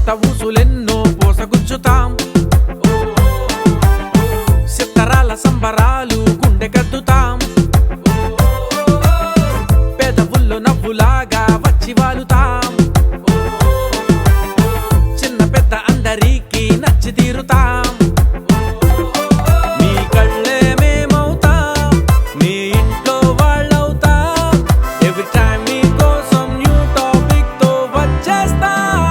కొత్త ఊసులెన్నో పోసగుచ్చుతాం. సిత్తరాల సంబరాలు గుండె కద్దుతాం. పెదవుల్లో నవ్వులాగా వచ్చి వాలుతాం. చిన్న పెద్ద అందరికీ నచ్చి తీరుతాం. మీ కళ్ళే మేమవుతాం, మీ ఇంట్లో వాళ్ళవుతాం. ఎవ్రీ టైం మీకోసం న్యూ టాపిక్ తో వచ్చేస్తాం.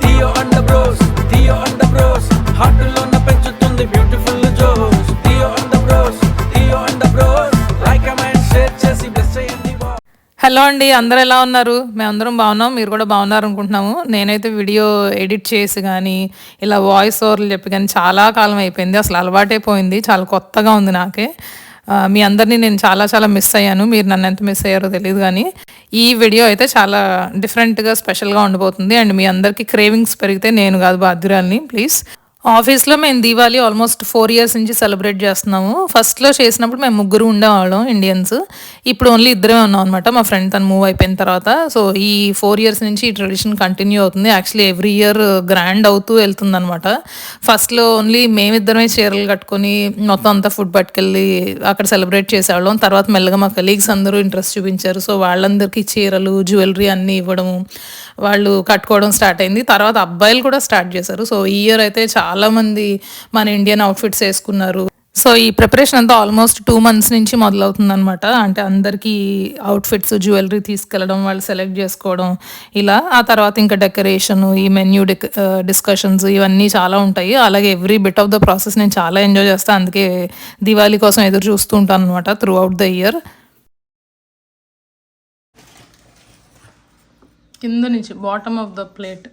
దియో అండ్ బ్రోస్, దియో అండ్ బ్రోస్, హార్టులోన పెంచుతుంది బ్యూటిఫుల్ జోస్. దియో అండ్ బ్రోస్, దియో and bros, like comment share చేసి బ్లెస్ చేయండి. హలో అండి, అందరూ ఎలా ఉన్నారు? మేమందరం బాగున్నాం, మీరు కూడా బాగున్నారు అనుకుంటున్నాము. నేనైతే వీడియో ఎడిట్ చేసి కానీ ఇలా వాయిస్ ఓవర్లు చెప్పి కానీ చాలా కాలం అయిపోయింది. అసలు అలవాటైపోయింది, చాలా కొత్తగా ఉంది నాకే. మీ అందరినీ నేను చాలా చాలా మిస్ అయ్యాను. మీరు నన్ను ఎంత మిస్ అయ్యారో తెలియదు, కానీ ఈ వీడియో అయితే చాలా డిఫరెంట్గా స్పెషల్గా ఉండిపోతుంది. అండ్ మీ అందరికీ క్రేవింగ్స్ పెరిగితే నేను కాదు బాధ్యురాల్ని, ప్లీజ్. ఆఫీస్లో మేము దీవాళీ ఆల్మోస్ట్ 4 years నుంచి సెలబ్రేట్ చేస్తున్నాము. ఫస్ట్లో చేసినప్పుడు మేము 3 ఉండేవాళ్ళం ఇండియన్స్. ఇప్పుడు ఓన్లీ 2 ఉన్నాం అనమాట. మా ఫ్రెండ్ తను మూవ్ అయిపోయిన తర్వాత. సో ఈ 4 years నుంచి ఈ ట్రెడిషన్ కంటిన్యూ అవుతుంది. యాక్చువల్లీ ఎవ్రీ ఇయర్ గ్రాండ్ అవుతూ వెళ్తుంది అనమాట. ఫస్ట్లో ఓన్లీ మేమిద్దరమే చీరలు కట్టుకొని మొత్తం అంతా ఫుడ్ పట్టుకెళ్ళి అక్కడ సెలబ్రేట్ చేసేవాళ్ళం. తర్వాత మెల్లగా మా కలీగ్స్ అందరూ ఇంట్రెస్ట్ చూపించారు. సో వాళ్ళందరికీ చీరలు, జ్యువెలరీ అన్నీ ఇవ్వడము, వాళ్ళు కట్టుకోవడం స్టార్ట్ అయింది. తర్వాత అబ్బాయిలు కూడా స్టార్ట్ చేశారు. సో ఈ ఇయర్ అయితే చాలామంది మన ఇండియన్ అవుట్ఫిట్స్ వేసుకున్నారు. సో ఈ ప్రిపరేషన్ అంతా ఆల్మోస్ట్ 2 months నుంచి మొదలవుతుంది అనమాట. అంటే అందరికీ అవుట్ఫిట్స్, జ్యువెలరీ తీసుకెళ్ళడం, వాళ్ళు సెలెక్ట్ చేసుకోవడం ఇలా. ఆ తర్వాత ఇంకా డెకరేషన్, ఈ మెన్యూ డిస్కషన్స్ ఇవన్నీ చాలా ఉంటాయి. అలాగే every bit of the process నేను చాలా ఎంజాయ్ చేస్తాను. అందుకే దివాళీ కోసం ఎదురు చూస్తూ ఉంటాను అనమాట త్రూ అవుట్ ద ఇయర్. కింద నుంచి బాటమ్ ఆఫ్ ద ప్లేట్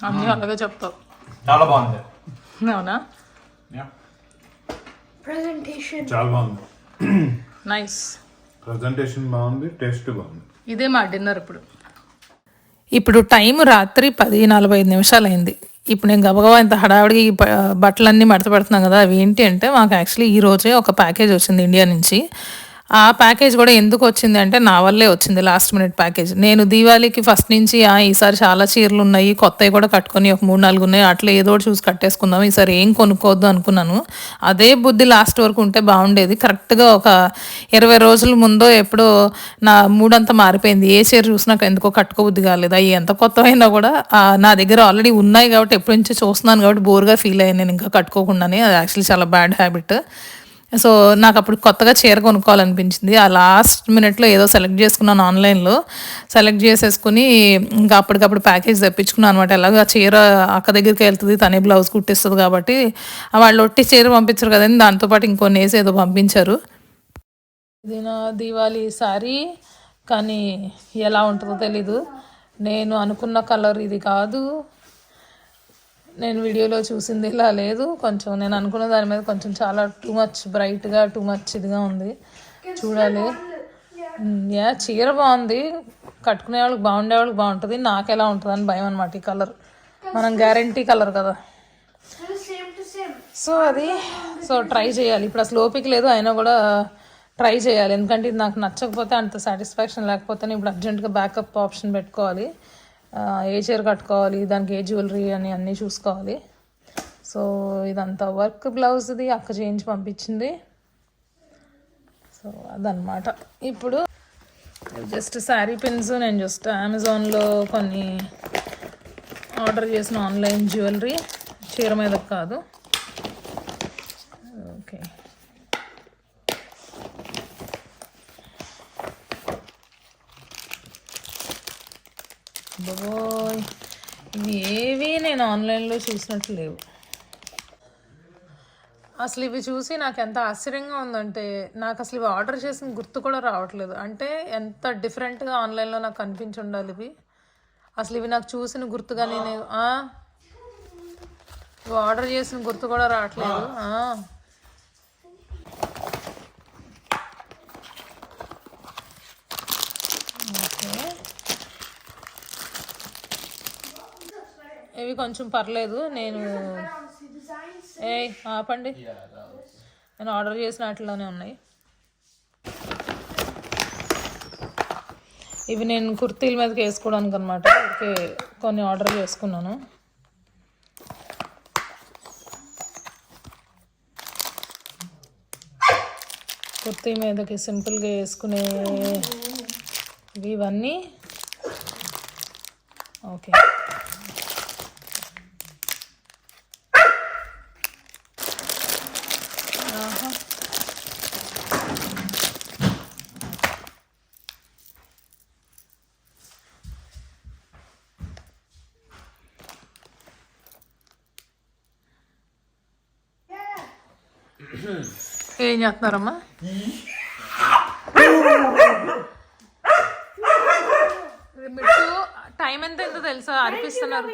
అన్నీ అలాగే చెప్తావు. చాలా బాగుంది. అవునా? ప్రెజెంటేషన్ చాలా బాగుంది. నైస్. ప్రెజెంటేషన్ బాగుంది, టేస్ట్ బాగుంది. ఇదే మా డిన్నర్. ఇప్పుడు టైం రాత్రి 10:45 అయింది. ఇప్పుడు నేను గబగబా ఇంత హడావిడికి బట్టలన్నీ మడత పెడుతున్నాను కదా. అవి ఏంటి అంటే, మాకు యాక్చువల్లీ ఈ రోజే ఒక ప్యాకేజ్ వచ్చింది ఇండియా నుంచి. ఆ ప్యాకేజ్ కూడా ఎందుకు వచ్చింది అంటే నా వల్లే వచ్చింది, లాస్ట్ మినిట్ ప్యాకేజ్. నేను దీవాళీకి ఫస్ట్ నుంచి ఈసారి చాలా చీరలు ఉన్నాయి, కొత్తవి కూడా కట్టుకొని ఒక 3-4 ఉన్నాయి, అట్లా ఏదో ఒకటి చూసి కట్టేసుకుందాం, ఈసారి ఏం కొనుక్కోవద్దు అనుకున్నాను. అదే బుద్ధి లాస్ట్ వరకు ఉంటే బాగుండేది. కరెక్ట్గా ఒక 20 రోజుల ముందో ఎప్పుడో నా మూడంతా మారిపోయింది. ఏ చీర చూసినా ఎందుకో కట్టుకోబుద్ధి కాలేదు. అవి ఎంత కొత్తమైనా కూడా నా దగ్గర ఆల్రెడీ ఉన్నాయి కాబట్టి ఎప్పటి నుంచో చూస్తున్నాను కాబట్టి బోర్గా ఫీల్ అయ్యాను నేను ఇంకా కట్టుకోకుండానే. అది యాక్చువల్లీ చాలా బ్యాడ్ హ్యాబిట్. సో నాకు అప్పుడు కొత్తగా చీర కొనుక్కోవాలనిపించింది. ఆ లాస్ట్ మినిట్లో ఏదో సెలెక్ట్ చేసుకున్నాను ఆన్లైన్లో. సెలెక్ట్ చేసేసుకుని ఇంకా అప్పటికప్పుడు ప్యాకేజ్ తెప్పించుకున్నాను అనమాట. ఎలాగో ఆ చీర అక్క దగ్గరికి వెళ్తుంది, తనే బ్లౌజ్ కుట్టిస్తుంది కాబట్టి వాళ్ళు ఒట్టి చీర పంపించారు కదండి, దాంతోపాటు ఇంకొన్ని వేసి ఏదో పంపించారు. ఇది నా దీవాళీ శారీ, కానీ ఎలా ఉంటుందో తెలీదు. నేను అనుకున్న కలర్ ఇది కాదు, నేను వీడియోలో చూసింది ఇలా లేదు. కొంచెం నేను అనుకున్న దాని మీద కొంచెం చాలా టూ మచ్ బ్రైట్గా, టూ మచ్ ఇదిగా ఉంది. చూడాలి. చీర బాగుంది, కట్టుకునే వాళ్ళకి బాగుండే వాళ్ళకి బాగుంటుంది, నాకు ఎలా ఉంటుంది అని భయం అనమాట. ఈ కలర్ మనం గ్యారంటీ కలర్ కదా. సో ట్రై చేయాలి. ఇప్పుడు అసలు ఓపిక లేదు, అయినా కూడా ట్రై చేయాలి. ఎందుకంటే ఇది నాకు నచ్చకపోతే, అంత సాటిస్ఫాక్షన్ లేకపోతే ఇప్పుడు అర్జెంటుగా బ్యాకప్ ఆప్షన్ పెట్టుకోవాలి. ఏ చీర కట్టుకోవాలి, దానికి ఏ జ్యువెలరీ అని అన్నీ చూసుకోవాలి. సో ఇదంతా వర్క్ బ్లౌజ్, ఇది అక్క చేయించి పంపించింది. సో అదనమాట. ఇప్పుడు జస్ట్ శారీ పిన్స్ నేను జస్ట్ అమెజాన్లో కొన్ని ఆర్డర్ చేసిన ఆన్లైన్ జ్యువెలరీ, చీర మీద కాదు. Okay, bye. ఇవి ఏవి నేను ఆన్లైన్లో చూసినట్లు లేవు. అసలు ఇవి చూసి నాకు ఎంత ఆశ్చర్యంగా ఉందంటే, నాకు అసలు ఇవి ఆర్డర్ చేసిన గుర్తు కూడా రావట్లేదు. అంటే ఎంత డిఫరెంట్గా ఆన్లైన్లో నాకు కనిపించి ఉండాలి ఇవి. అసలు ఇవి నాకు చూసిన గుర్తుగా నేను ఇవి ఆర్డర్ చేసిన గుర్తు కూడా రావట్లేదు. ఇవి కొంచెం పర్లేదు. నేను ఏ ఆపండి, నేను ఆర్డర్ చేసిన వాటిలోనే ఉన్నాయి ఇవి. నేను కుర్తీల మీదకి వేసుకోవడానికి అనమాట, ఓకే కొన్ని ఆర్డర్ చేసుకున్నాను. కుర్తీ మీదకి సింపుల్గా వేసుకునే ఇవన్నీ ఓకే. ఏం చేస్తున్నారమ్మా? మిట్టు టైం ఎంత ఎంతో తెలుసా? అనిపిస్తున్నారు.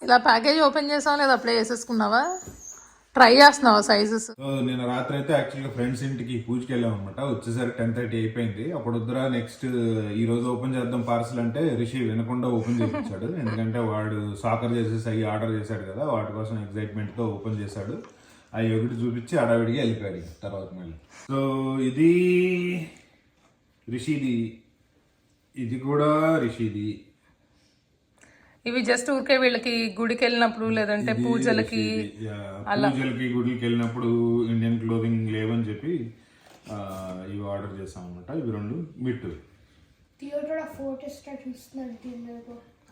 ఇలా ప్యాకేజ్ ఓపెన్ చేసావా లేదా అప్లై చేసేసుకున్నావా? ట్రై చేస్తున్నావా సైజెస్? నేను రాత్రి అయితే యాక్చువల్గా ఫ్రెండ్స్ ఇంటికి పూజకి వెళ్ళాం అనమాట. వచ్చేసరికి 10:30 అయిపోయింది. అప్పుడు వద్దురా నెక్స్ట్ ఈ రోజు ఓపెన్ చేద్దాం పార్సల్ అంటే రిషి వినకుండా ఓపెన్ చేయించాడు. ఎందుకంటే వాడు సాకర్ చేసేసి అవి ఆర్డర్ చేశాడు కదా, వాటి కోసం ఎక్సైట్మెంట్ తో ఓపెన్ చేశాడు. అవి ఒకటి చూపించి అడావిడిగా వెళ్ళిపోయాడు తర్వాత మళ్ళీ. సో ఇది రిషిది, ఇది కూడా రిషిది. ఇవి జస్ట్ ఊరికే వీళ్ళకి గుడికి వెళ్ళినప్పుడు లేదంటే పూజలకి గుడికి వెళ్ళినప్పుడు ఇండియన్ క్లోదింగ్ లేవని చెప్పి ఇవి ఆర్డర్ చేసాం అనమాట. ఇవి రెండు మిట్టు.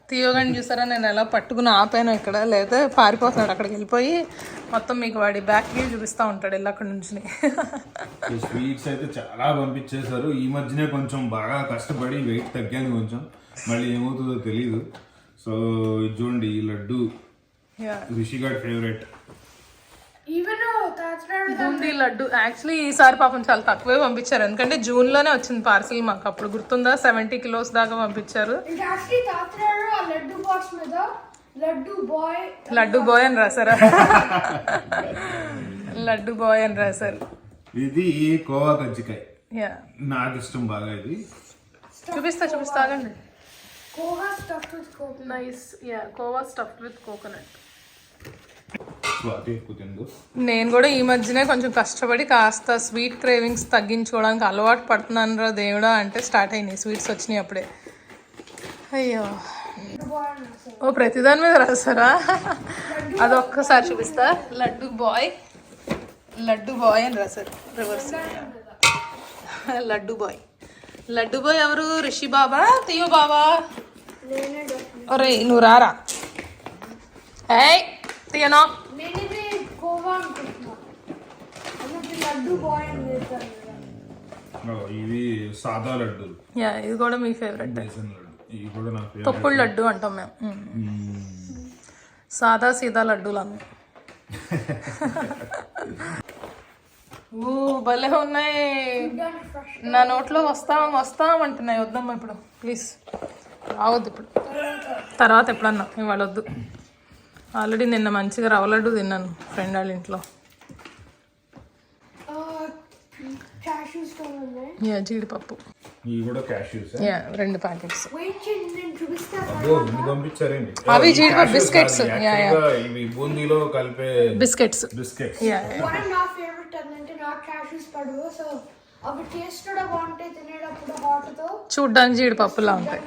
తీయోగాని చూసారా నేను ఎలా పట్టుకుని ఆపాను ఇక్కడ, లేదా పారిపోతున్నాడు అక్కడికి వెళ్ళిపోయి మొత్తం మీకు వాడి బ్యాక్ వ్యూ చూపిస్తూ ఉంటాడు వెళ్ళి అక్కడ నుంచి. స్వీట్స్ అయితే చాలా పంపించేశారు. ఈ మధ్యనే కొంచెం బాగా కష్టపడి వెయిట్ తగ్గాను కొంచెం, మళ్ళీ ఏమవుతుందో తెలీదు. సో ఇది చూడండి, ఈ లడ్డు రిషి గారి ఫేవరెట్ బూందీ లడ్డు. యాక్చువల్లీ ఈసారి పాపం చాలా తక్కువే పంపించారు, ఎందుకంటే జూన్లోనే వచ్చింది పార్సిల్ మాకు. అప్పుడు గుర్తుందా 70 kilos దాకా పంపించారు. లడ్డు బాయ్ అని రాసారా? లడ్డు బాయ్ అని రాశారు. ఇది కోవా కజ్జికాయ, నాకు ఇష్టం బాగా. ఇది చూపిస్తా ఆగండి. Khoa stuffed with coconut. Nice. Yeah, khoa stuffed with coconut. నేను కూడా ఈ మధ్యనే కొంచెం కష్టపడి కాస్త స్వీట్ క్రేవింగ్స్ తగ్గించుకోవడానికి అలవాటు పడుతున్నాను రా దేవుడా అంటే స్టార్ట్ అయినాయి స్వీట్స్ వచ్చినాయి అప్పుడే. అయ్యో, ఓ ప్రతిదాని మీద రాస్తారా? అది ఒక్కసారి చూపిస్తా. లడ్డు బాయ్ అని రాశారు రివర్స్. లడ్డు బాయ్ ఎవరు? రిషి బాబా, తీయో బాబా? ఒరే నువ్వు రారా. ఏయ్ తీయనా. ఇవి సాదా లడ్డు. యా, ఇది కూడా మీ ఫేవరెట్. తొక్కుడు లడ్డు అంటాం మేము. సాదా సీదా లడ్డూలు అన్నీ. భలే ఉన్నాయి. నా నోట్లో వస్తాం అంటున్నాయి. వద్దమ్మా ఇప్పుడు ప్లీజ్, రావద్దు ఇప్పుడు, తర్వాత ఎప్పుడన్నా, ఇవాళ వద్దు. ఆల్రెడీ నిన్న మంచిగా రవ్వ లడ్డు తిన్నాను ఫ్రెండ్ వాళ్ళ ఇంట్లో. యా, జీడిపప్పు. Yeah, 2 packets. అవి జీడిపప్పు బిస్కెట్స్. యా యా, బూందీలో కలిపే బిస్కెట్స్. యా చూడ్డానికి జీడిపప్పులా ఉంటాయి.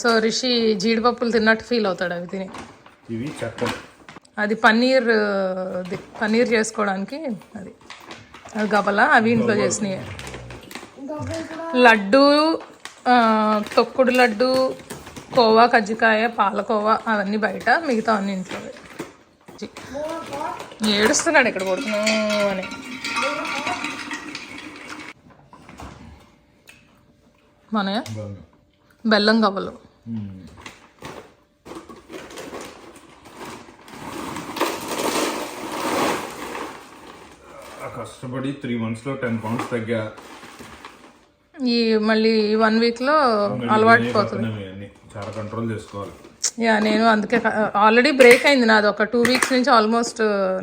సో రిషి జీడిపప్పులు తిన్నట్టు ఫీల్ అవుతాడు అవి తిని. అది పన్నీర్ చేసుకోవడానికి అది గబలా. అవి ఇంట్లో చేసినాయి. లడ్డు, తొక్కుడు లడ్డు, కోవా కజ్జికాయ, పాలకోవా అవన్నీ బయట, మిగతా అన్ని ఇంట్లో. ఏడుస్తున్నాడు ఇక్కడ కొడుతున్నావు అని. మన బెల్లం గవ్వలు. కష్టపడి 3 months లో 10 pounds తగ్గా. ఈ మళ్ళీ 1 week లో అలవాటు పోతుంది. చాలా కంట్రోల్ చేసుకోవాలి. యా, నేను అందుకే ఆల్రెడీ బ్రేక్ అయింది నాది. ఒక 2 weeks నుంచి ఆల్మోస్ట్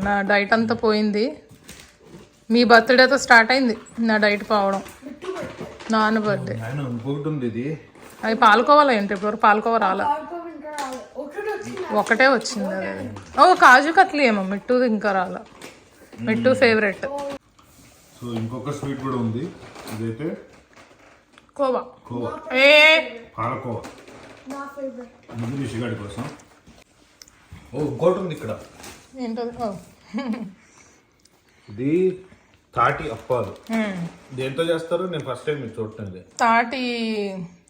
నా డైట్ అంతా పోయింది. మీ బర్త్డేతో స్టార్ట్ అయింది నా డైట్ పోవడం. నాన్న బర్త్డే. ఆయన ఇంకొకటి ఉంది ఇది. అవి పాలకోవాలా ఏంటి? ఇప్పుడు పాలకోవ రాలా, ఒకటే వచ్చింది అదే. ఓ కాజు కత్లీ ఏమో మిట్టుది ఇంకా రాలా. మిట్టు ఫేవరెట్. సో ఇంకొక స్వీట్ కూడా ఉంది, ఇదైతే కోవా. కోవా, ఏ పాలకోవా, ఇది రిషిగాడి కోసం. ఓ ఇంకోటి ఉంది ఇక్కడ, ఏంటది? ఓ ఇది తాటి అప్పాలు. దేంతో చేస్తారు? నేను ఫస్ట్ టైం మీరు చూడటం.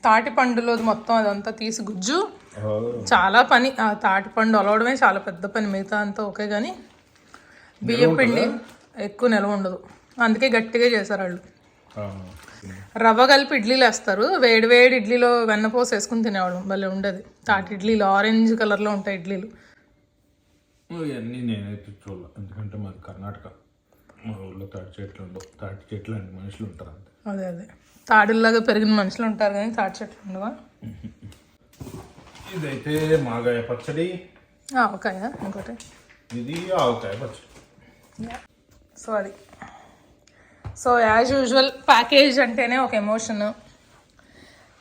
తాటి పండులో మొత్తం అదంతా తీసి గుజ్జు, చాలా పని. ఆ తాటి పండు అలవడమే చాలా పెద్ద పని, మిగతా అంతా ఓకే. కానీ బియ్యం పిండి ఎక్కువ నిల్వ ఉండదు, అందుకే గట్టిగా చేశారు వాళ్ళు. రవ్వ కలిపి ఇడ్లీలు వేస్తారు, వేడి వేడి ఇడ్లీలో వెన్నపూస వేసుకుని తినేవాళ్ళం, భలే ఉండేది. తాటి ఇడ్లీలు ఆరెంజ్ కలర్లో ఉంటాయి ఇడ్లీలు. ఇవన్నీ నేనైతే చూడలే, ఎందుకంటే మాది కర్ణాటక, మా ఊళ్ళో తాటి చెట్లు ఉండవు. తాటి చెట్లు అంటే మనుషులు ఉంటారు అంతే. అదే తాడుల్లాగా పెరిగిన మనుషులు ఉంటారు కానీ తాటి చెట్లు ఉండవా? ఇదైతే మాగాయ పచ్చడి, ఆవకాయ ఇంకోటి, ఇది ఆవకాయ పచ్చడి. సో యాజ్ యూజువల్ ప్యాకేజ్ అంటేనే ఒక ఎమోషన్.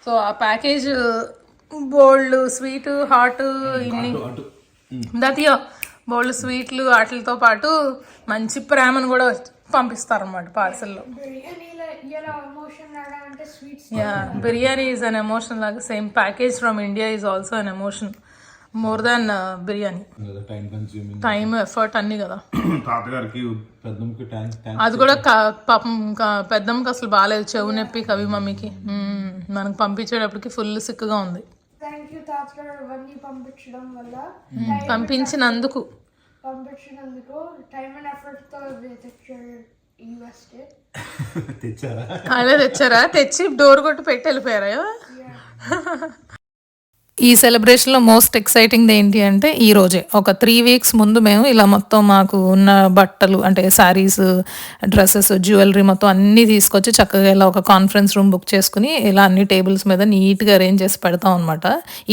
సో ఆ ప్యాకేజ్ బోల్డ్ స్వీట్ హాట్ ఇన్ని దతియో బోల్డ్ స్వీట్లు వాటితో పాటు మంచి ప్రేమను కూడా పంపిస్తారన్నమాట పార్సల్లో. Yeah, biryani is an emotion లాగా same package from India is also an emotion more than biryani. Time effort అన్ని కదా. తాతగారికి పెద్దమ్మకి అది కూడా పాపం పెద్దమ్మకి అసలు బాగాలేదు, చెవు నొప్పి కవి మమ్మీకి. మనకు పంపించేటప్పటికి ఫుల్ సిక్గా ఉంది. పంపించినందుకు అదే తెచ్చారా? తెచ్చి డోర్ కొట్టి పెట్టి వెళ్ళిపోయారా? ఈ సెలబ్రేషన్లో మోస్ట్ ఎక్సైటింగ్ ఏంటి అంటే ఈ రోజే ఒక 3 weeks ముందు మేము ఇలా మొత్తం మాకు ఉన్న బట్టలు అంటే శారీస్, డ్రెస్సెస్, జ్యువెలరీ మొత్తం అన్నీ తీసుకొచ్చి చక్కగా ఇలా ఒక కాన్ఫరెన్స్ రూమ్ బుక్ చేసుకుని ఇలా అన్ని టేబుల్స్ మీద నీట్గా అరేంజ్ చేసి పెడతాం అనమాట.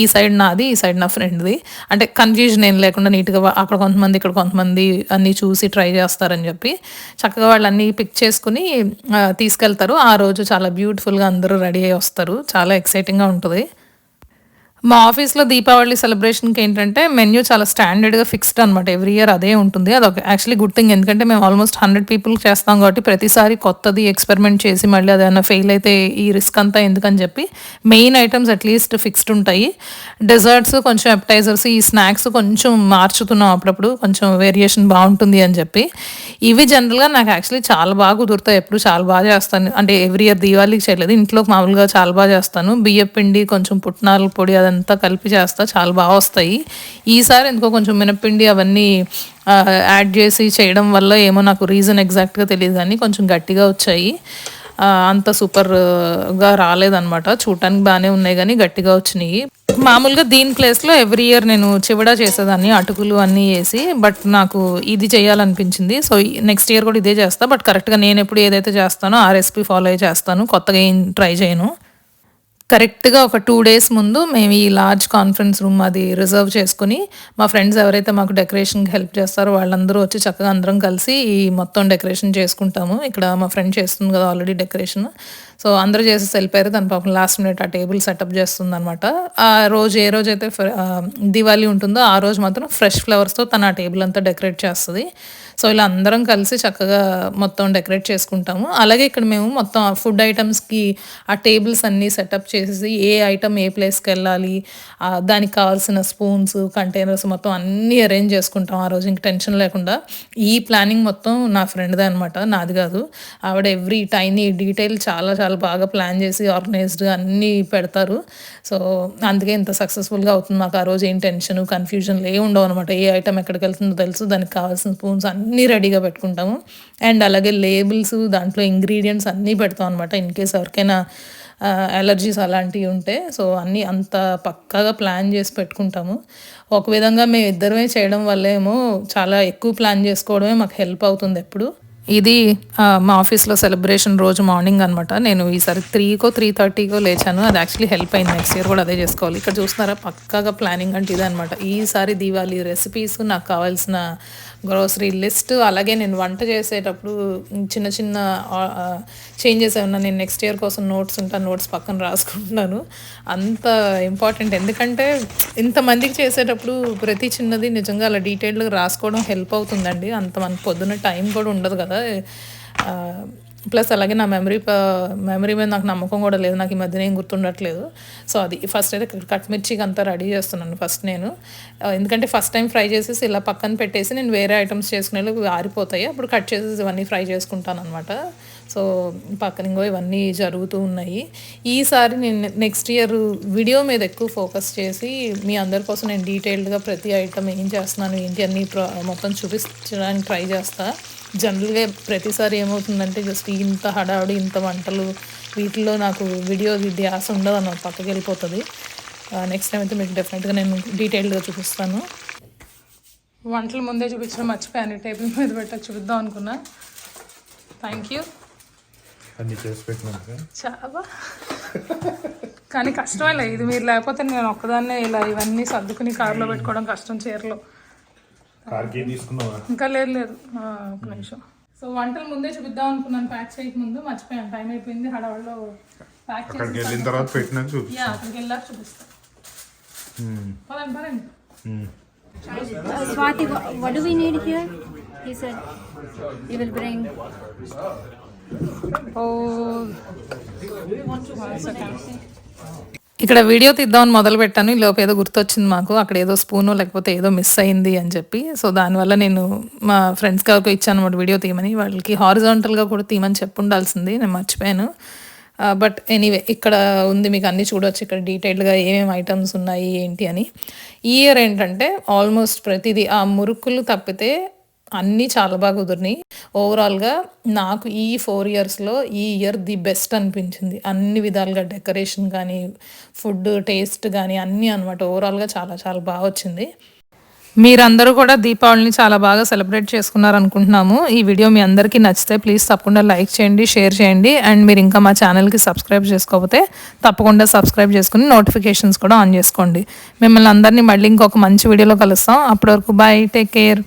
ఈ సైడ్ నాది, ఈ సైడ్ నా ఫ్రెండ్ది. అంటే కన్ఫ్యూజన్ ఏం లేకుండా నీట్గా అక్కడ కొంతమంది ఇక్కడ కొంతమంది అన్నీ చూసి ట్రై చేస్తారని చెప్పి చక్కగా వాళ్ళు అన్నీ పిక్ చేసుకుని తీసుకెళ్తారు. ఆ రోజు చాలా బ్యూటిఫుల్గా అందరూ రెడీ అయ్యి వస్తారు, చాలా ఎక్సైటింగ్గా ఉంటుంది. మా ఆఫీస్లో దీపావళి సెలబ్రేషన్కి ఏంటంటే మెన్యూ చాలా స్టాండర్డ్గా ఫిక్స్డ్ అనమాట, ఎవ్రీ ఇయర్ అదే ఉంటుంది. అదొక యాక్చువల్లీ గుడ్ థింగ్, ఎందుకంటే మేము ఆల్మోస్ట్ 100 people చేస్తాం కాబట్టి ప్రతిసారి కొత్తది ఎక్స్పెరిమెంట్ చేసి మళ్ళీ అదేమన్నా ఫెయిల్ అయితే ఈ రిస్క్ అంతా ఎందుకని చెప్పి మెయిన్ ఐటమ్స్ అట్లీస్ట్ ఫిక్స్డ్ ఉంటాయి. డెజర్ట్స్, కొంచెం అపెటైజర్స్, ఈ స్నాక్స్ కొంచెం మార్చుతున్నాం అప్పుడప్పుడు, కొంచెం వేరియేషన్ బాగుంటుంది అని చెప్పి. ఇవి జనరల్గా నాకు యాక్చువల్లీ చాలా బాగా కుదురుతాయి, ఎప్పుడు చాలా బాగా చేస్తాను. అంటే ఎవ్రీ ఇయర్ దీవాళికి చేయలేదు, ఇంట్లో మామూలుగా చాలా బాగా చేస్తాను. బియ్యం పిండి, కొంచెం పుట్నాల పొడి అదంతా కలిపి చేస్తా, చాలా బాగా వస్తాయి. ఈసారి ఎందుకో కొంచెం మినప్పిండి అవన్నీ యాడ్ చేసి చేయడం వల్ల ఏమో నాకు రీజన్ ఎగ్జాక్ట్గా తెలియదు కానీ కొంచెం గట్టిగా వచ్చాయి. అంత సూపర్గా రాలేదన్నమాట, చూడటానికి బాగానే ఉన్నాయి కానీ గట్టిగా వచ్చినాయి. మామూలుగా దీని ప్లేస్లో ఎవ్రీ ఇయర్ నేను చివడా చేసేదాన్ని, అటుకులు అన్నీ వేసి. బట్ నాకు ఇది చేయాలనిపించింది, సో నెక్స్ట్ ఇయర్ కూడా ఇదే చేస్తా. బట్ కరెక్ట్గా నేను ఎప్పుడు ఏదైతే చేస్తానో ఆ రెసిపీ ఫాలో అయ్యి చేస్తాను, కొత్తగా ఏం ట్రై చేయను. కరెక్ట్గా ఒక 2 days ముందు మేము ఈ లార్జ్ కాన్ఫరెన్స్ రూమ్ అది రిజర్వ్ చేసుకుని మా ఫ్రెండ్స్ ఎవరైతే మాకు డెకరేషన్కి హెల్ప్ చేస్తారో వాళ్ళందరూ వచ్చి చక్కగా అందరం కలిసి ఈ మొత్తం డెకరేషన్ చేసుకుంటాము. ఇక్కడ మా ఫ్రెండ్ చేస్తుంది కదా ఆల్రెడీ డెకరేషన్, సో అందరూ చేసి వెళ్ళిపోయారు. తన పాపం లాస్ట్ మినిట్ ఆ టేబుల్ సెటప్ చేస్తుంది అనమాట. ఆ రోజు ఏ రోజైతే దివాళీ ఉంటుందో ఆ రోజు మాత్రం ఫ్రెష్ ఫ్లవర్స్తో తన ఆ టేబుల్ అంతా డెకరేట్ చేస్తుంది. సో ఇలా అందరం కలిసి చక్కగా మొత్తం డెకరేట్ చేసుకుంటాము. అలాగే ఇక్కడ మేము మొత్తం ఫుడ్ ఐటమ్స్కి ఆ టేబుల్స్ అన్నీ సెటప్ చేసి ఏ ఐటమ్ ఏ ప్లేస్కి వెళ్ళాలి, దానికి కావాల్సిన స్పూన్స్, కంటైనర్స్ మొత్తం అన్నీ అరేంజ్ చేసుకుంటాం ఆ రోజు, ఇంక టెన్షన్ లేకుండా. ఈ ప్లానింగ్ మొత్తం నా ఫ్రెండ్దే అనమాట, నాది కాదు. ఆవిడ ఎవ్రీ టైనీ డీటెయిల్ చాలా చాలా బాగా ప్లాన్ చేసి ఆర్గనైజ్డ్గా అన్నీ పెడతారు. సో అందుకే ఇంత సక్సెస్ఫుల్గా అవుతుంది మాకు. ఆ రోజు ఏం టెన్షన్ కన్ఫ్యూజన్లు ఏమి ఉండవు అనమాట. ఏ ఐటమ్ ఎక్కడికి వెళ్తుందో తెలుసు, దానికి కావాల్సిన స్పూన్స్ అన్నీ రెడీగా పెట్టుకుంటాము. అండ్ అలాగే లేబుల్స్, దాంట్లో ఇంగ్రీడియంట్స్ అన్నీ పెడతాం అనమాట, ఇన్ కేస్ ఎవరికైనా అలర్జీస్ అలాంటివి ఉంటే. సో అన్నీ అంత పక్కాగా ప్లాన్ చేసి పెట్టుకుంటాము. ఒక విధంగా మేము ఇద్దరమే చేయడం వల్ల ఏమో చాలా ఎక్కువ ప్లాన్ చేసుకోవడమే మాకు హెల్ప్ అవుతుంది ఎప్పుడు. ఇది మా ఆఫీస్లో సెలబ్రేషన్ రోజు మార్నింగ్ అనమాట. నేను ఈసారి 3:30 లేచాను, అది యాక్చువల్లీ హెల్ప్ అయింది. నెక్స్ట్ ఇయర్ కూడా అదే చేసుకోవాలి. ఇక్కడ చూస్తున్నారా పక్కాగా ప్లానింగ్ అంటే ఇదే అనమాట. ఈసారి దీవాళీ రెసిపీస్, నాకు కావాల్సిన గ్రోసరీ లిస్ట్, అలాగే నేను వంట చేసేటప్పుడు చిన్న చిన్న చేంజెస్ ఏమన్నా నేను నెక్స్ట్ ఇయర్ కోసం నోట్స్ పక్కన రాసుకుంటున్నాను. అంత ఇంపార్టెంట్, ఎందుకంటే ఇంతమందికి చేసేటప్పుడు ప్రతి చిన్నది నిజంగా అలా డీటెయిల్డ్గా రాసుకోవడం హెల్ప్ అవుతుందండి. అంత మనకు పొద్దున్న టైం కూడా ఉండదు కదా. ప్లస్ అలాగే నా మెమరీ మీద నాకు నమ్మకం కూడా లేదు, నాకు ఈ మధ్యన ఏం గుర్తుండట్లేదు. సో అది ఫస్ట్ అయితే కట్ మిర్చికి అంతా రెడీ చేస్తున్నాను ఫస్ట్ నేను, ఎందుకంటే ఫస్ట్ టైం ఫ్రై చేసేసి ఇలా పక్కన పెట్టేసి నేను వేరే ఐటమ్స్ చేసుకునే ఆరిపోతాయి, అప్పుడు కట్ చేసేసి ఇవన్నీ ఫ్రై చేసుకుంటాను అనమాట. సో పక్కన ఇంకో ఇవన్నీ జరుగుతూ ఉన్నాయి. ఈసారి నేను నెక్స్ట్ ఇయర్ వీడియో మీద ఎక్కువ ఫోకస్ చేసి మీ అందరి కోసం నేను డీటెయిల్డ్గా ప్రతి ఐటమ్ ఏం చేస్తున్నాను ఏంటి అన్నీ మొత్తం చూపించడానికి ట్రై చేస్తాను. జనరల్గా ప్రతిసారి ఏమవుతుందంటే జస్ట్ ఇంత హడావుడి ఇంత వంటలు వీటిలో నాకు వీడియో ధ్యాస ఉండదు అన్న పక్కకి వెళ్ళిపోతుంది. నెక్స్ట్ టైం అయితే మీకు డెఫినెట్గా నేను డీటెయిల్డ్గా చూపిస్తాను. వంటలు ముందే చూపించడం మర్చిపోయాను, టేబుల్ మీద పెట్ట చూపిద్దాం అనుకున్నా. Thank you. అన్ని చేసి పెట్టినాక చాలా కానీ కష్టమే ఇది, మీరు లేకపోతే నేను ఒక్కదాన్నే ఇలా ఇవన్నీ సర్దుకుని కారులో పెట్టుకోవడం కష్టం. చీరలో ఇంకా లేదు ఒక నిమిషం. సో వంటలు ముందే చూపిద్దాం అనుకున్నాను, ప్యాక్ చేయక ముందు మర్చిపోయాను, టైం అయిపోయింది. హడావుడిలో ప్యాక్ చేసి అక్కడికి వెళ్ళాక చూపిస్తాను. పదండి. Swati, what do we need here? He said he will bring. ఇక్కడ వీడియో తీద్దామని మొదలు పెట్టాను, ఈ లోపు ఏదో గుర్తొచ్చింది మాకు, అక్కడ ఏదో స్పూను లేకపోతే ఏదో మిస్ అయింది అని చెప్పి. సో దానివల్ల నేను మా ఫ్రెండ్స్కి ఎవరికి ఇచ్చాను అన్నమాట వీడియో తీయమని. వాళ్ళకి హారిజాంటల్గా కూడా తీయమని చెప్పి ఉండాల్సింది, నేను మర్చిపోయాను. బట్ ఎనీవే ఇక్కడ ఉంది, మీకు అన్నీ చూడవచ్చు ఇక్కడ డీటెయిల్డ్గా ఏమేమి ఐటమ్స్ ఉన్నాయి ఏంటి అని. ఈ ఇయర్ ఏంటంటే ఆల్మోస్ట్ ప్రతిదీ ఆ మురుకులు తప్పితే అన్నీ చాలా బాగా కుదిరినాయి. ఓవరాల్గా నాకు ఈ 4 ఇయర్స్లో ఈ ఇయర్ ది బెస్ట్ అనిపించింది. అన్ని విధాలుగా డెకరేషన్ కానీ ఫుడ్ టేస్ట్ కానీ అన్నీ అనమాట. ఓవరాల్గా చాలా చాలా బాగా వచ్చింది. మీరందరూ కూడా దీపావళిని చాలా బాగా సెలబ్రేట్ చేసుకున్నారు అనుకుంటున్నాము. ఈ వీడియో మీ అందరికీ నచ్చితే ప్లీజ్ తప్పకుండా లైక్ చేయండి, షేర్ చేయండి. అండ్ మీరు ఇంకా మా ఛానల్కి సబ్స్క్రైబ్ చేసుకోకపోతే తప్పకుండా సబ్స్క్రైబ్ చేసుకుని నోటిఫికేషన్స్ కూడా ఆన్ చేసుకోండి. మిమ్మల్ని అందరినీ మళ్ళీ ఇంకొక మంచి వీడియోలో కలుస్తాం. అప్పటి వరకు బాయ్, టేక్ కేర్.